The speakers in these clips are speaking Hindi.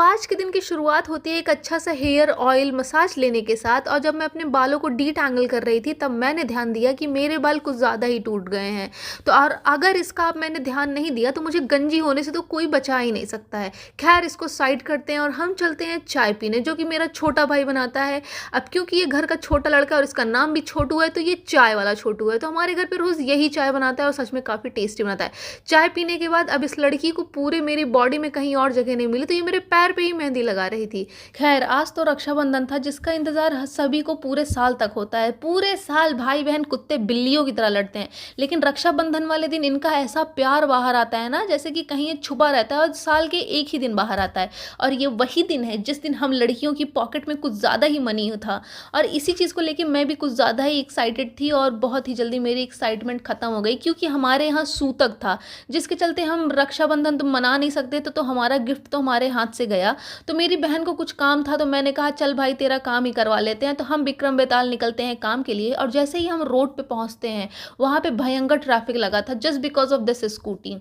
आज के दिन की शुरुआत होती है एक अच्छा सा हेयर ऑयल मसाज लेने के साथ। और जब मैं अपने बालों को डीटैंगल कर रही थी तब मैंने ध्यान दिया कि मेरे बाल कुछ ज़्यादा ही टूट गए हैं। तो और अगर इसका अब मैंने ध्यान नहीं दिया तो मुझे गंजी होने से तो कोई बचा ही नहीं सकता है। खैर, इसको साइड करते हैं और हम चलते हैं चाय पीने, जो कि मेरा छोटा भाई बनाता है। अब क्योंकि ये घर का छोटा लड़का है और इसका नाम भी छोटू है, तो ये चाय वाला छोटू है। तो हमारे घर पर रोज़ यही चाय बनाता है और सच में काफ़ी टेस्टी बनाता है। चाय पीने के बाद अब इस लड़की को पूरे मेरी बॉडी में कहीं और जगह नहीं मिली, तो ये मेरे पैर पे ही मेहंदी लगा रही थी। खैर, आज तो रक्षाबंधन था जिसका इंतजार सभी को पूरे साल तक होता है। पूरे साल भाई बहन कुत्ते बिल्लियों की तरह लड़ते हैं, लेकिन रक्षाबंधन वाले दिन इनका ऐसा प्यार बाहर आता है ना, जैसे कि कहीं ये छुपा रहता है और साल के एक ही दिन बाहर आता है। और ये वही दिन है जिस दिन हम लड़कियों की पॉकेट में कुछ ज़्यादा ही मनी था। और इसी चीज़ को लेकर मैं भी कुछ ज़्यादा ही एक्साइटेड थी और बहुत ही जल्दी मेरी एक्साइटमेंट खत्म हो गई, क्योंकि हमारे यहाँ सूतक था जिसके चलते हम रक्षाबंधन तो मना नहीं सकते। तो हमारा गिफ्ट तो हमारे हाथ से गया। तो मेरी बहन को कुछ काम था, तो मैंने कहा चल भाई तेरा काम ही करवा लेते हैं। तो हम विक्रम बेताल निकलते हैं काम के लिए, और जैसे ही हम रोड पे पहुंचते हैं वहां पे भयंकर ट्रैफिक लगा था just because of this scooty.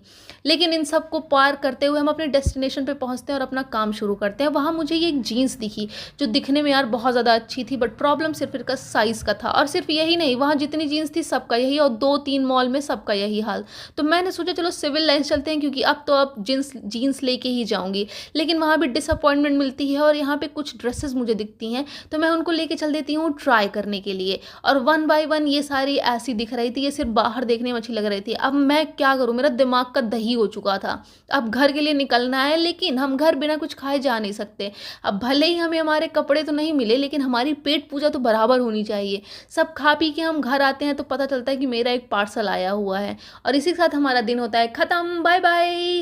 लेकिन इन सबको पार करते हुए हम अपने डेस्टिनेशन पे पहुंचते हैं और अपना काम शुरू करते हैं। वहां मुझे ये एक जीन्स दिखी जो दिखने में यार बहुत ज़्यादा अच्छी थी, बट प्रॉब्लम सिर्फ इसका साइज़ का था। और सिर्फ यही नहीं, वहाँ जितनी जीन्स थी सबका यही, और 2-3 मॉल में सबका यही हाल। तो मैंने सोचा चलो सिविल लाइन्स चलते हैं, क्योंकि अब जीन्स लेके ही जाऊंगी। लेकिन वहाँ भी डिसअपॉइंटमेंट मिलती है और यहाँ पे कुछ ड्रेसेस मुझे दिखती हैं, तो मैं उनको लेके चल देती हूँ ट्राई करने के लिए। और वन बाय वन ये सारी ऐसी दिख रही थी, ये सिर्फ बाहर देखने में अच्छी लग रही थी। अब मैं क्या करूँ, मेरा दिमाग का दही हो चुका था। अब घर के लिए निकलना है, लेकिन हम घर बिना कुछ खाए जा नहीं सकते। अब भले ही हमें हमारे कपड़े तो नहीं मिले, लेकिन हमारी पेट पूजा तो बराबर होनी चाहिए। सब खा पी के हम घर आते हैं तो पता चलता है कि मेरा एक पार्सल आया हुआ है, और इसी के साथ हमारा दिन होता है खत्म। Bye bye.